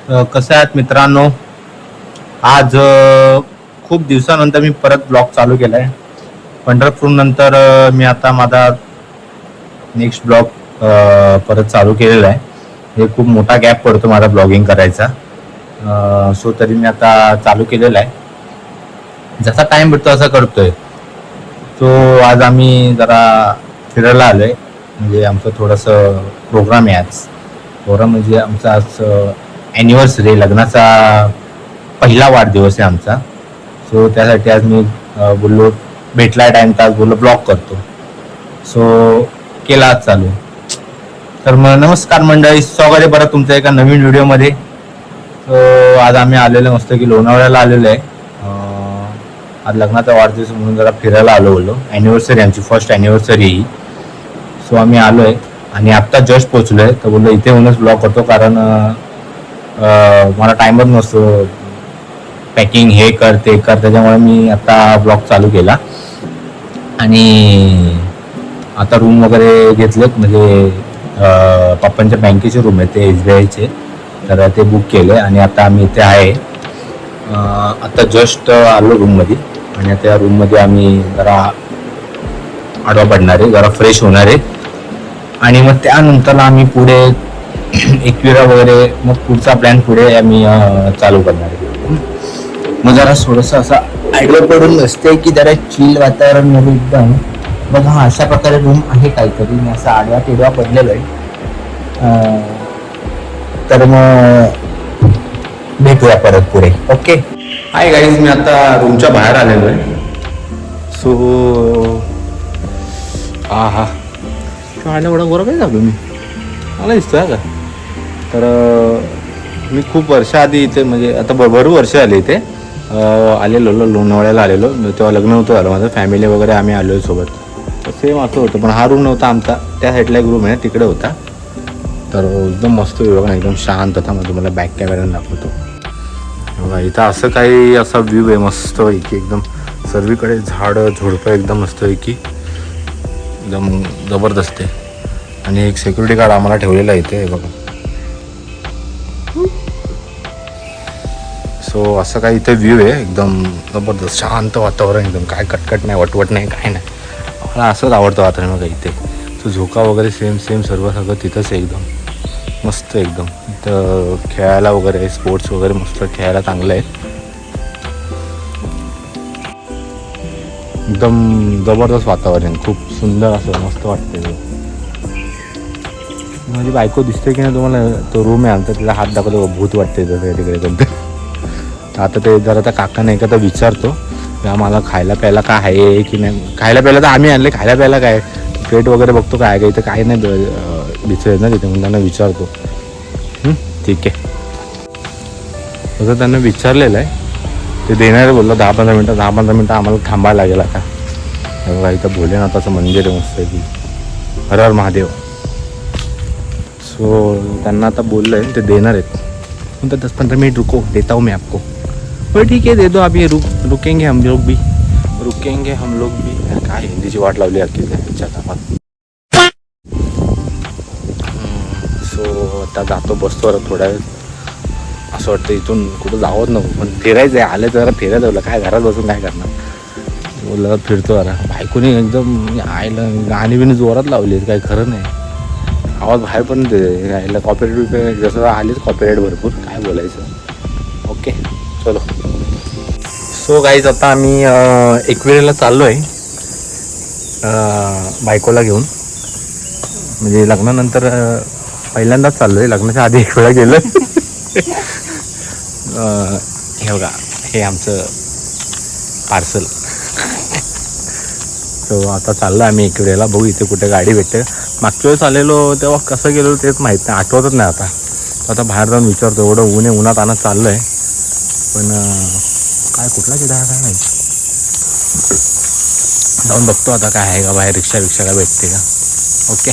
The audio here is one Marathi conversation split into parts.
कसे आहात मित्रांनो? आज खूप दिवसानंतर मी परत ब्लॉग चालू केलाय. पंढरपूर नंतर मी आता माझा नेक्स्ट ब्लॉग परत चालू केलेला आहे. हे खूप मोठा गॅप पडतो माझा ब्लॉगिंग करायचा. सो तरी मी आता चालू केलेला आहे. जसा टाइम भेटतो असा करतोय. सो आज आम्ही जरा फिरायला आलोय. म्हणजे आमचं थोडंसं प्रोग्राम आहे आज. प्रोग्राम म्हणजे आमचा आज ॲनिव्हर्सरी, लग्नाचा पहिला वाढदिवस आहे आमचा. सो त्यासाठी आज मी बोललो भेटला टाइम तर आज बोललो ब्लॉग करतो. सो केला आज चालू. तर मग नमस्कार मंडळी, स्वागत आहे परत तुमचं एका नवीन व्हिडिओमध्ये. सो आज आम्ही आलेलो मस्त की लोणावळ्याला आलेलो आहे. आज लग्नाचा वाढदिवस म्हणून जरा फिरायला आलो बोललो. ॲनिव्हर्सरी आमची फर्स्ट ॲनिव्हर्सरी ही. सो आम्ही आलो आहे आणि आत्ता जस्ट पोचलो आहे. तर बोललो इथे येऊनच ब्लॉग करतो कारण मला टाइमच नसतो. पॅकिंग हे कर ते कर, त्याच्यामुळे मी आता ब्लॉग चालू केला. आणि आता रूम वगैरे घेतलेत. म्हणजे पप्पांच्या बँकेचे रूम आहे ते SBIचे. तर ते बुक केले आणि आता आम्ही इथे आहे. आता जस्ट आलो रूममध्ये आणि त्या रूममध्ये आम्ही जरा आडवा पडणार आहे, जरा फ्रेश होणार आहे आणि मग त्यानंतर आम्ही पुढे एकविरा वगैरे मग पुढचा प्लॅन पुढे आम्ही चालू करणार आहे. मग जरा थोडंसं असा आडवं पडून बसते की जरा चिल वातावरण मध्ये एकदम. बघा हा अशा प्रकारे रूम आहे काहीतरी. मी असा आडवा तेडवा पडलेलो आहे. तर मग भेटूया परत पुढे. ओके. हाय गाईज, मी आता रूमच्या बाहेर आलेलो आहे. सो हा शाळेला एवढा गोरा काय झालो मी, मला दिसतोय का? तर मी खूप वर्षाआधी इथे, म्हणजे आता भरपूर वर्ष आले इथे आलेलो. लोणावळ्याला आलेलो तेव्हा लग्न होतं झालं माझं. फॅमिली वगैरे आम्ही आलो सोबत. तर सेम असं होतं, पण हा रूम नव्हता आमचा. त्या साईडला एक रूम आहे तिकडे होता. तर एकदम मस्त बघा, एकदम शांत होता. मग तुम्हाला बॅक कॅमेऱ्यानं दाखवतो बघा. इथं असं काही असा व्ह्यू आहे मस्त पैकी. एकदम सर्वीकडे झाडं झुडपं एकदम मस्त पैकी, एकदम जबरदस्त आहे. आणि एक सिक्युरिटी गार्ड आम्हाला ठेवलेला इथे बघा. सो असं काही इथे व्ह्यू आहे एकदम जबरदस्त, शांत वातावरण एकदम. काय कटकट नाही, वटवट नाही, काय नाही. मला असंच आवडतं वातावरण बघा इथे. तो झोका वगैरे सेम सर्व सगळं तिथंच आहे. एकदम मस्त एकदम. इथं खेळायला वगैरे स्पोर्ट्स वगैरे मस्त खेळायला चांगलं आहे. एकदम जबरदस्त वातावरण, खूप सुंदर असं मस्त वाटतं. माझी बायको दिसते की नाही तुम्हाला? तो रूम आहे आमचा, तिला हात दाखवतो, भूत वाटते तिकडे कोणतं. आता ते जरा त्या काका नाही का तर विचारतो आम्हाला खायला प्यायला काय आहे की नाही. खायला प्यायला तर आम्ही आणले, खायला प्यायला काय प्लेट वगैरे बघतो काय का इथं काही नाही दिसत ना तिथे. म्हणून त्यांना विचारतो. ठीक आहे तसं त्यांना विचारलेलं आहे. ते देणार आहे बोललं 10-15 मिनटं आम्हाला थांबायला लागेल आता. बघा इथं भोलेनाथाचं मंदिर आहे मस्त की, हर हर महादेव. सो त्यांना आता बोललं आहे ते देणार आहेत. म्हणतात 10-15 मिनट रुको, देता हूँ मैं आपको. बरं ठीक आहे, दे दो अभी. रुकेंगे हम लोग भी. काय हिंदीची वाट लावली अख्खी त्यांच्या कामात. सो आता जातो, बसतो आता थोड्या वेळ. असं वाटतं इथून कुठं जावंच नको, पण फिरायचं आहे. आले जरा फिरायचं बोललं, काय घरात बसून काय करणार. बोललं फिरतो जरा. बायकोनी एकदम आईला गाणी बिणी जोरात लावली, काही खरं नाही. आवाज बाहेर पण आईला कॉपीराईट जसं आलीच कॉपीराईट भरपूर, काय बोलायचं. ओके चलो. सो गाईज आता आम्ही एकविरेला चाललो आहे बायकोला घेऊन. म्हणजे लग्नानंतर पहिल्यांदाच चाललो आहे. लग्नाच्या आधी एक वेळा गेलो. हे बघा, हे आमचं पार्सल. सो आता चाललो आम्ही एकविरेला. बघू इथे कुठे गाडी भेटते. मागच्या वेळेस आलेलो तेव्हा कसं गेलो तेच माहीत नाही, आठवतच नाही आता. आता बाहेर जाऊन विचारतो. एवढं ऊन आहे, उन्हात आणत चाललं आहे. पण काय कुठला किडा काय माहिती. जाऊन बघतो आता काय आहे का बाहेर, रिक्षा काय भेटते का. ओके.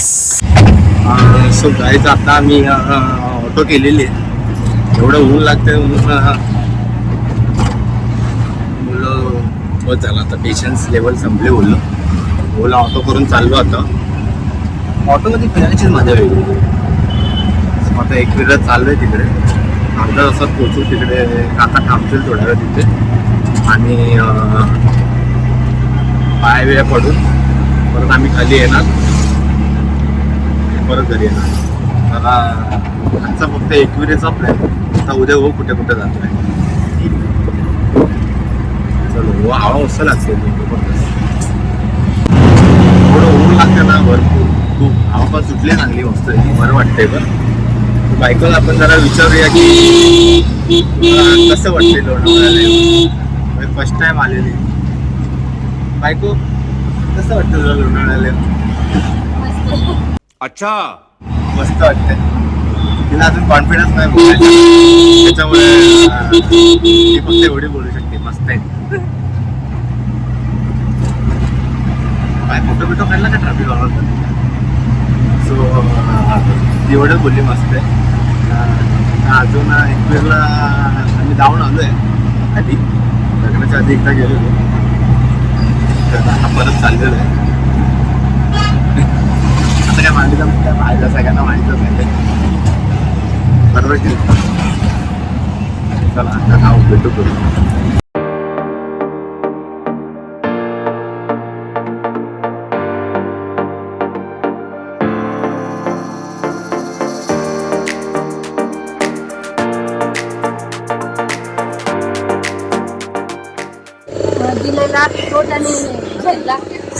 सो गाईज आता आम्ही ऑटो केलेली आहे. एवढं ऊन लागतंय म्हणून बोललो बस झालं आता, पेशन्स लेवल संपले बोललो. ओला ऑटो करून चाललो आता. ऑटोमध्ये फिरायचीच मजा वेगळी. आता एकविरा चाललोय तिकडे. अर्धा तासात पोहोचू तिकडे. आता थांबतील थोड्या वेळ तिथे आणि पाय वेळ पडून परत आम्ही खाली येणार, परत घरी येणार. मला आजचा फक्त एकविरेचा प्लॅन. आता उद्या हो कुठे कुठे जातोय. चलो हो, हवा मस्त लागते. थोडं ऊन लागते ना भरपूर, खूप हवा पण सुटली चांगली मस्त, बरं वाटतंय. पण बायकोला आपण जरा विचारूया की कसं वाटतंय लोणावळ्याला. फर्स्ट टाइम आलेली बायको, कसं वाटतं तुला लोणावळ्याला? अच्छा, मस्त वाटतंय. तिला अजून कॉन्फिडन्स नाही बोलायचा, त्याच्यामुळे ती फक्त एवढी बोलू शकते. मस्त आहे. काय फोटो बिटो काढला का ट्रॅफिक वाला? सो एवढं बोलली. मस्त आहे. अजून एकवीरला आम्ही जाऊन आलो आहे आधी, लग्नाच्या आधी एकदा गेलेलो. तर आता परत चाललेलो आहे. आता काय मांडीला काय पाहिलं, सगळ्यांना माहितच नाही बरोबर की. चला आता नाव भेटू करू.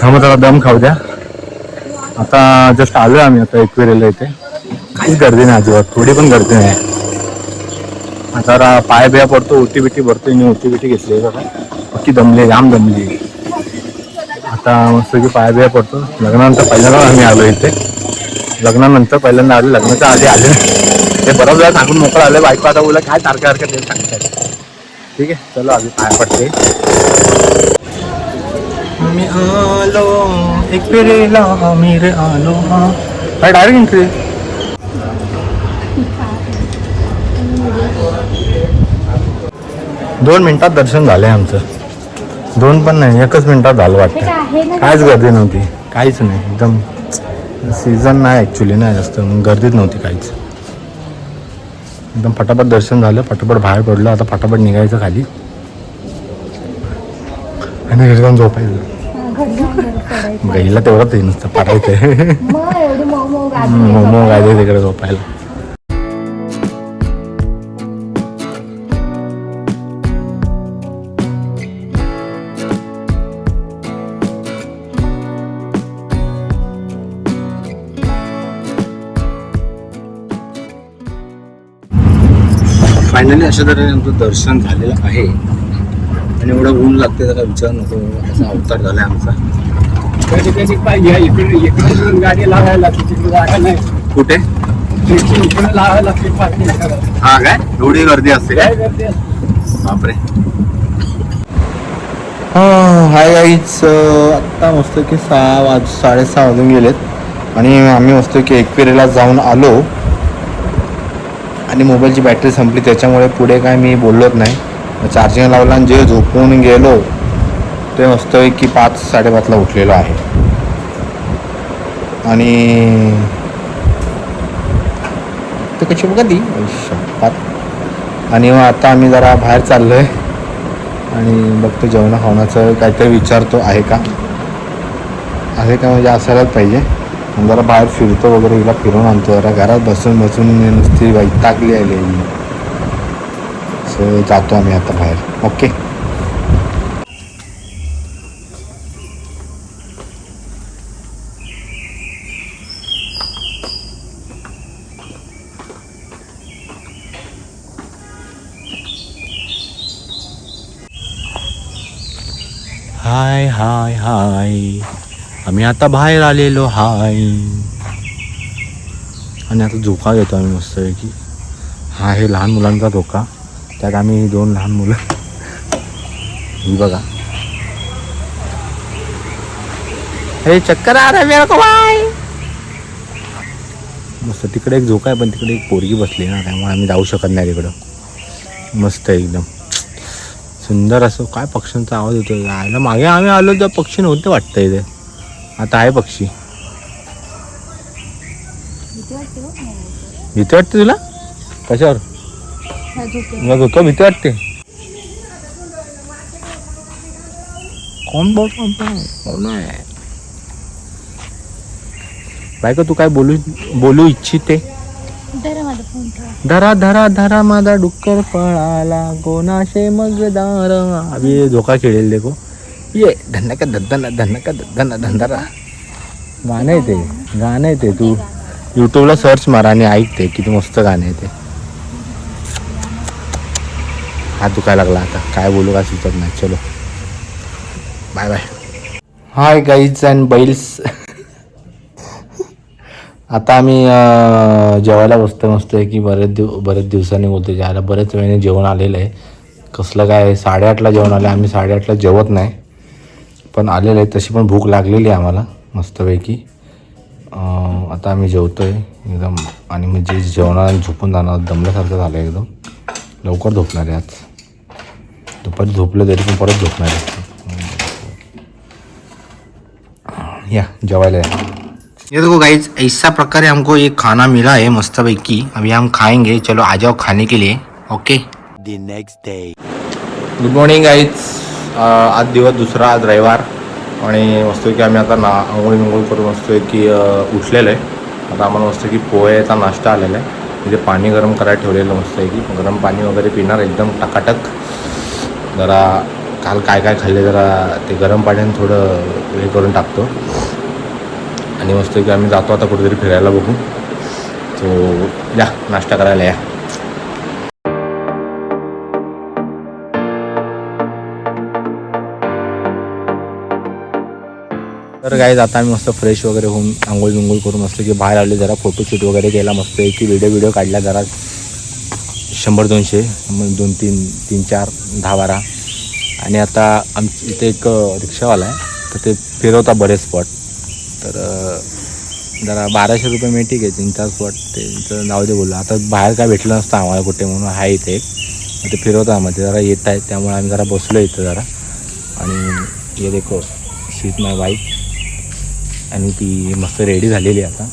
थांबा त्याला दम खाऊ द्या. आता जस्ट आलोय आम्ही आता एकविरेला. इथे काहीच गर्दी नाही अजिबात, थोडी पण गर्दी नाही. आता पाय बिया पडतो, ओटी बिटी भरतो. ओटी बिटी घेतली बघा, पक्की दमली, जाम दमली. आता मस्त की पाय बिया पडतो. लग्नानंतर पहिल्यांदा आम्ही आलो इथे. लग्नानंतर पहिल्यांदा आलो, लग्नाच्या आधी आले ते बरोबर वेळा सांगून मोकळं आलं. बायको आता बोला काय सारखं ते सांगतात. ठीक आहे, चलो आधी पाय पडते. मी आलो एकविरेला, आम्ही रे आलो. काय डायरेक्ट एंट्री. 2 मिनिटात दर्शन झालंय आमचं. 2 पण नाही, 1च मिनिटात झालं वाटतं. काहीच गर्दी नव्हती, काहीच नाही. एकदम सीझन नाही ॲक्च्युली, नाही जास्त गर्दीच नव्हती काहीच. एकदम फटाफट दर्शन झालं, फटाफट बाहेर पडलं. आता फटाफट निघायचं खाली आणि घरी जाऊन झोपायचं. गाईला तेवढंच आहे नुसतं पडायचं. मोमो गायले तिकडे झोपायला. फायनली अशा तऱ्हेने आमचं दर्शन झालेलं आहे. आणि एवढं ऊन लागते त्याचा विचार नको, असा अवतार झालाय आमचा. गाडी लावायला तिकडे जागा नाही. कुठे? इकडे लावायला लागते. हा काय एवढी गर्दी असते काय? बापरे. हाय गाईच, आत्ता मस्त की 6:30 वाजून गेलेत आणि आम्ही मस्त की एकविरेला जाऊन आलो. आणि मोबाईलची बॅटरी संपली, त्याच्यामुळे पुढे काय मी बोललोच नाही. चार्जिंग लावला आणि जे झोपून गेलो ते मस्त की 5-5:30ला उठलेलो आहे. आणि ते कशी बघा ती शपथ. आणि मग आता आम्ही जरा बाहेर चाललो आहे आणि बघतो जेवणा खावण्याचं काहीतरी विचारतो आहे का म्हणजे असायलाच पाहिजे. जरा बाहेर फिरतो वगैरे, हिला फिरून आणतो. जरा घरात बसून बसून नुसती वैतागली आली. सो जातो आम्ही आता बाहेर. ओके. हाय हाय हाय, आम्ही आता बाहेर आलेलो हाय. आणि आता झोका घेतो आम्ही मस्तपैकी. हा आहे लहान मुलांचा धोका. त्यात आम्ही 2 लहान मुलं. ही बघा, हे चक्कर आ रहा है मेरे को भाई. मस्त तिकडे एक झोका आहे, पण तिकडे एक पोरगी बसली ना, त्यामुळे आम्ही जाऊ शकत नाही तिकडं. मस्त आहे एकदम सुंदर असं. काय पक्ष्यांचा आवाज येतो. यायला मागे आम्ही आलो तर पक्षी नव्हते वाटतं इथे. आता आहे पक्षी. भीती वाटते तुला? कशावर? तुला धोका भीती वाटते? कोण बायका तू काय बोलू इच्छिते? धरा धरा धरा माझा डुक्कर पळाला कोणाशे मग दार. अभि धोका खेळेल देखो ये धन्नका धन्ना धन्नका धन्ना धंधारा. गाणं आहे ते तू यूट्यूबला सर्च मारा आणि ऐकते किती मस्त गाणं आहे ते. हात दुखायला लागला आता काय बोलू काय सुचत नाही. चलो bye bye. Hi guys and bells. आता आम्ही जेवायला बसतो मस्त आहे की बरेच दिवसांनी बोलतो ज्याला बरेच वेळेने जेवण आलेलं आहे. कसलं काय 8:30ला जेवण आलं. आम्ही 8:30ला जेवत नाही पण आलेलं आहे. तशी पण भूक लागलेली आहे आम्हाला मस्तपैकी. आता आम्ही जेवतो आहे एकदम आणि म्हणजे जेवणाला झोपून जाणार दमल्यासारखं झालं आहे एकदम. लवकर झोपणार आहे आज. दुपारी झोपलं तरी पण परत झोपणार आहे. या जेवायला या. ये देखो गाइस ऐसा प्रकार हमको ये खाना मिला है मस्तपैकी. अभी हम खाएंगे. चलो आ जाओ खाने के लिए. Okay. The next day. Good morning guys. आज दिवस दुसरा आज रविवार आणि मस्तपैकी आम्ही आता आंघोळ करून मस्तपैकी उठलेलं आहे. आता आम्हाला मस्तपैकी पोहेचा नाश्ता आलेला आहे. म्हणजे पाणी गरम करायला ठेवलेलं मस्तपैकी. गरम पाणी वगैरे पिणार एकदम टकाटक. जरा काल काय खाल्ले जरा ते गरम पाण्याने थोडं हे करून टाकतो आणि मस्तपैकी आम्ही जातो आता कुठेतरी फिरायला बघू. सो या नाश्ता करायला या. तर गाईज आता आम्ही मस्त फ्रेश वगैरे होऊन आंघोळ करून मस्त की बाहेर आले. जरा फोटोशूट वगैरे केला मस्त की व्हिडिओ काढला जरा 100-200 2 3 3 4 10 12. आणि आता आमच्या इथे एक रिक्षावाला आहे तर ते फिरवता बरेच स्पॉट. तर जरा 1200 रुपये मी ठीक आहे 3-4 स्पॉट त्यांचं नाव दे बोललं. आता बाहेर काय भेटलं नसतं आम्हाला कुठे म्हणून आहे इथे एक. ते फिरवता आम्हाला जरा येत आहेत त्यामुळे आम्ही जरा बसलो इथं जरा. आणि हे देखो शीट माय वाईफ आणि ती मस्त रेडी झालेली आहे आता.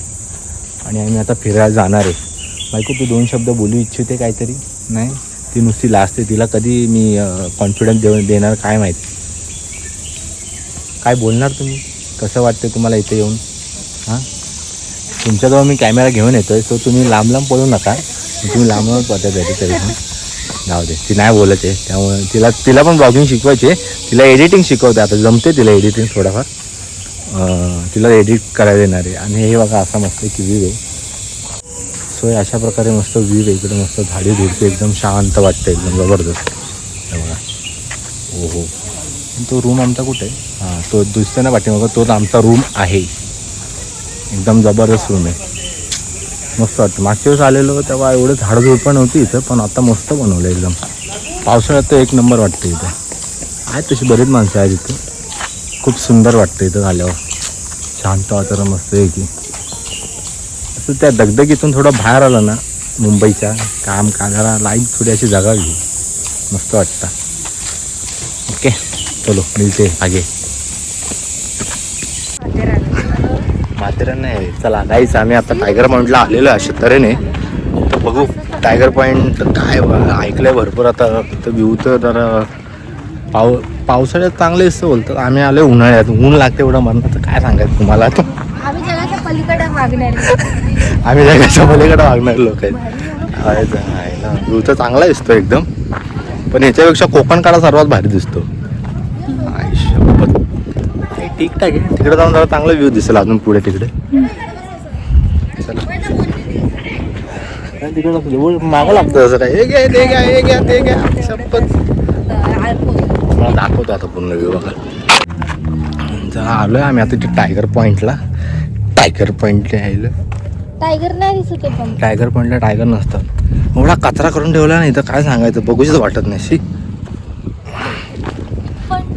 आणि आम्ही आता फिरायला जाणार आहे. बायको तू 2 शब्द बोलू इच्छिते काहीतरी? नाही ती नुसती लाजते. तिला कधी मी कॉन्फिडन्स देणार काय माहीत. काय बोलणार तुम्ही? कसं वाटतं तुम्हाला इथे येऊन? हां तुमच्याजवळ मी कॅमेरा घेऊन येतो आहे सो तुम्ही लांब पळू नका. तुम्ही लांबच पळता तरी पण जाऊ दे. ती नाही बोलत आहे त्यामुळे तिला पण ब्लॉगिंग शिकवायची आहे. तिला एडिटिंग शिकवते आता. जमते तिला एडिटिंग थोडंफार. तिला एडिट करायला येणार आहे. आणि हे बघा असा मस्त की व्ह्यू आहे. सो अशा प्रकारे मस्त व्ह्यू आहे इकडे. मस्त झाडी झुडते एकदम शांत वाटतं एकदम जबरदस्त. हे बघा हो हो. तो रूम आमचा कुठे आहे? हां तो दिसतो ना पाठीमागं तोच आमचा रूम आहे. एकदम जबरदस्त रूम आहे. मस्त वाटतं. मागच्या वेळेस आलेलो तेव्हा एवढं झाडझुड पण नव्हती इथं पण आता मस्त बनवलं एकदम. पावसाळ्यात तर 1 नंबर वाटतं इथं. आहेत तशी बरीच माणसं आहेत इथं. खूप सुंदर वाटतं इथं झाल्यावर. शांत वातावरण मस्त आहे की. असं त्या दगदगीतून थोडं बाहेर आलं ना मुंबईच्या काम जरा लाईफ थोडी अशी जगावी मस्त वाटतं. ओके चलो मिळते आगे. माथेरान नाही चला गाईस आम्ही आता टायगर पॉईंटला आलेलो आहे अशा तऱ्हेने. तर बघू टायगर पॉईंट काय ऐकलं आहे भरपूर. आता तर व्ह्यू तर जरा पावसाळ्यात चांगले दिसतं बोलतात. आम्ही आलो उन्हाळ्यात. ऊन लागते एवढं मरणाचं काय सांगायचं तुम्हाला. आम्ही जगाच्या पलीकडे वागणार. आम्ही जगाच्या पलीकडे वागणारे लोक आहेत. ना व्ह्यू तर चांगला दिसतो एकदम. पण ह्याच्यापेक्षा कोकणकाडा सर्वात भारी दिसतो. ठीकठाक आहे. तिकडे जाऊन जरा चांगला व्ह्यू दिसेल अजून पुढे तिकडे. चला तिकडे मागं लागतं असं काय. हे घ्या ते घ्या हे घ्या ते घ्या शपथ. मला दाखवतो आता पूर्ण व्ह्यू बघा. जरा आलोय आम्ही आता ते टायगर पॉईंटला. टायगर पॉईंटला यायला टायगर नाही दिसत आहे. पण टायगर पॉईंटला टायगर नसतात. एवढा कचरा करून ठेवला नाही तर काय सांगायचं. बघूच वाटत नाही. शी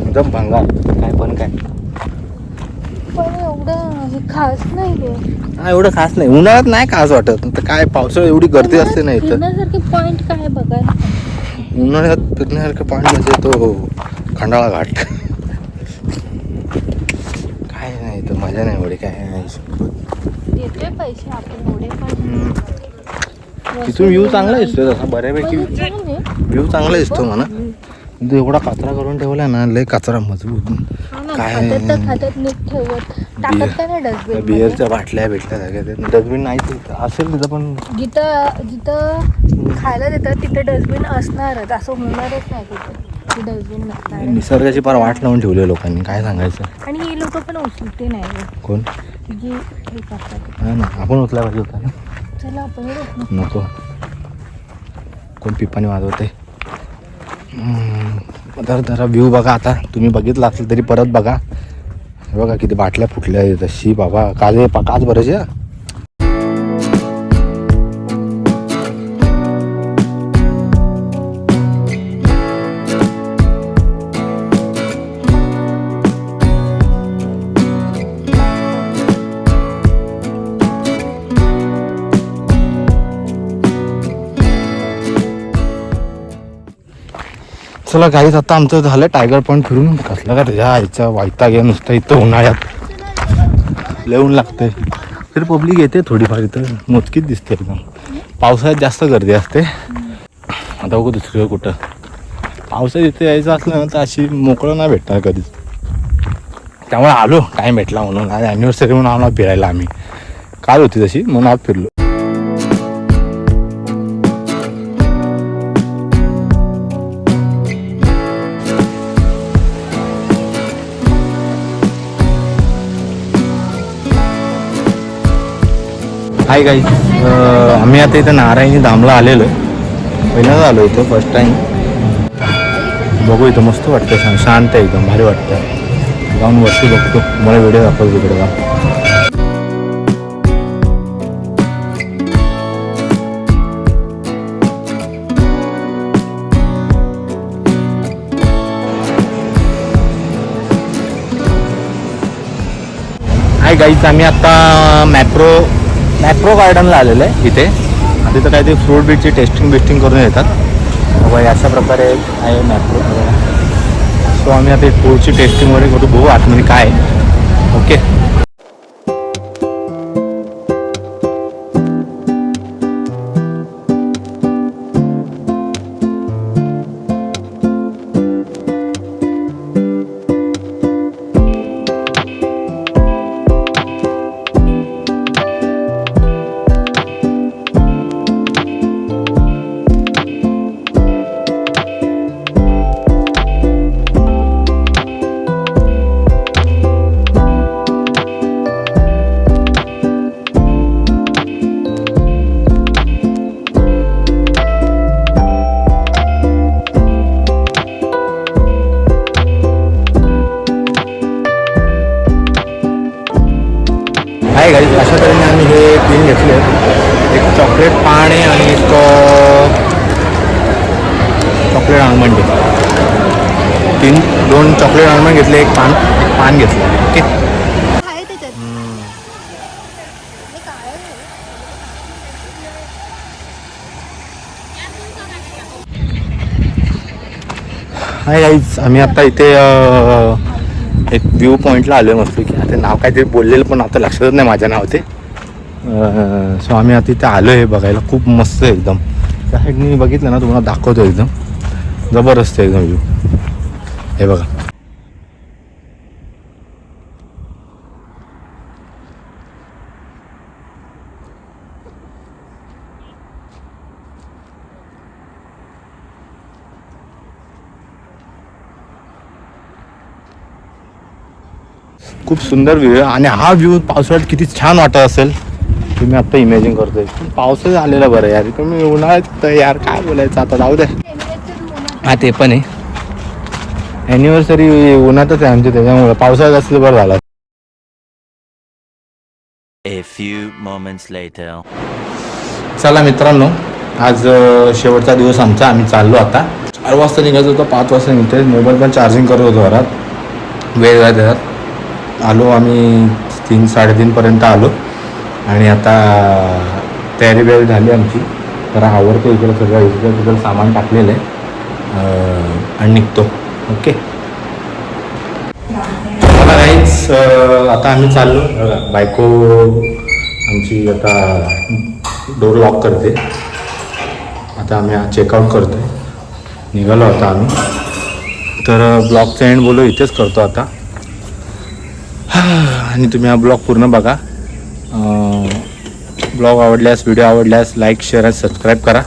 एकदम भंगार काय पण काय. पण एवढं हे खास नाही आहे. हा एवढं खास नाही. उन्हाळ्यात नाही खास वाटत. तर काय पावसाळ्यात एवढी गर्दी असते नाही तर. फिरण्यासारखे पॉइंट काय बघायला? उन्हाळ्यात फिरण्यासारखं पॉईंट म्हणजे तो खंडाळा घाट. काय नाही तर मजा नाही एवढी काय नाही. देतोय पैसे आपण एवढे पण तिथून व्ह्यू चांगला दिसतो तसा बऱ्यापैकी. व्ह्यू चांगला दिसतो म्हणा. কিন্তু एवढा कचरा करून ठेवला ना, लय कचरा मजबूत. काय बिअरच्या बाटल्या भेटल्या सगळ्या. डस्टबिन नाही असेल तिथं, पण जिथं खायला देतात तिथं डस्टबिन असणारच, असं होणारच नाही तिथे डस्टबिन नसणार. निसर्गाची फार वाट लावून ठेवली लोकांनी, काय सांगायचं. आणि हे लोक पण उचलते नाही. कोण? जी हे करतात हा ना, आपण उचला पाहिजे होता ना. चला आपण नको. कोण पिपाणी वाजवते. तर जरा व्ह्यू बघा. आता तुम्ही बघितलं असेल तरी परत बघा. हे बघा किती बाटल्या फुटल्या आहेत तशी बाबा. काच बरेच या. चला गाईज, आता आमचं झालं टायगर पॉईंट फिरून. कसलं का त्याच्या आईचा वायता घ्या नुसतं. इथं उन्हाळ्यात लय ऊन लागते. तरी पब्लिक येते थोडीफार, इथं मोजकीच दिसते एकदम. पावसाळ्यात जास्त गर्दी असते. आता बघू दुसरं कुठं. पावसाळ्यात इथे यायचं असलं ना तर अशी मोकळं नाही भेटणार कधीच. त्यामुळे आलो टाईम भेटला म्हणून. आज ॲनिव्हर्सरी म्हणून आम्हाला फिरायला. आम्ही काल होती तशी म्हणून आज फिरलो. हाय गाईज, आम्ही आता इथं नारायणी धामला आलेलो आहे. पहिल्यांदा आलो इथं, फर्स्ट टाईम. बघू इथं मस्त वाटतं, शांत आहे एकदम, भारी वाटतं. जाऊन वरती बघतो, मला व्हिडिओ दाखवतो तिकडे जाऊन. हाय गाईज, आम्ही आता मॅप्रो गार्डनला आलेलं आहे इथे. आता इथं काहीतरी फ्रूट बीटची टेस्टिंग करून येतात. बाबा अशा प्रकारे आहे मॅप्रो. सो आम्ही आता फ्रूटची टेस्टिंग वगैरे करू. बघू आतमध्ये काय आहे. ओके. हाय गाईज, अशा तऱ्हेने आम्ही हे 3 घेतले. एक चॉकलेट पान आहे आणि एक चॉकलेट आलमंड आहे. 2 चॉकलेट आलमंड घेतले, एक पान घेतलं. ओके. हाय गाईज, आम्ही आता इथे एक व्ह्यू पॉईंटला आलो आहे मस्त की. आता नाव काहीतरी बोललेलं पण आता लक्षातच नाही माझ्या नाव ते. सो आम्ही आता इथे आलो आहे बघायला. खूप मस्त आहे एकदम. त्या साईडनी बघितलं ना तुम्हाला दाखवतो. एकदम जबरदस्त आहे एकदम व्ह्यू. हे बघा. खूप सुंदर व्ह्यू आहे. आणि हा व्ह्यू पावसाळ्यात किती छान वाटत असेल तुम्ही आत्ता इमॅजिन करतोय. पावसाळ्यात आलेला बरं यार. तुम्ही उन्हाळ्यात यार काय बोलायचं आता, जाऊ द्या. हा ते पण आहे. ॲनिव्हर्सरी उन्हातच आहे आमची, त्याच्यामुळे पावसाळ्यात असलं बरं झालं. A few moments later. चला मित्रांनो, आज शेवटचा दिवस आमचा. आम्ही चाललो आता. 4 वाजता निघायचं होतं, 5 वाजता निघतोय. मोबाईल पण चार्जिंग करत होतो घरात. वेळ आहे त्यात. आलो आम्ही 3-3:30पर्यंत आलो. आणि आता तयारी वेळ झाली आमची. तर आवडतो इकडं सगळं. इकडं सामान टाकलेलं आहे आणि निघतो. ओके. मला काहीच आता आम्ही चाललो. बायको आमची आता डोर लॉक करते. आता आम्ही चेकआउट करतो आहे. निघालो आता आम्ही. तर ब्लॉगचा एंड बोलू इथेच करतो आता. आणि तुम्ही हा ब्लॉग पूर्ण बघा. ब्लॉग आवडल्यास, व्हिडिओ आवडल्यास लाईक, शेअर आणि सबस्क्राईब करा.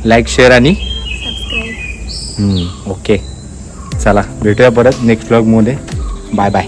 लाईक, शेअर आणि सबस्क्राईब. ओके. चला भेटूया परत नेक्स्ट ब्लॉगमध्ये. Bye bye.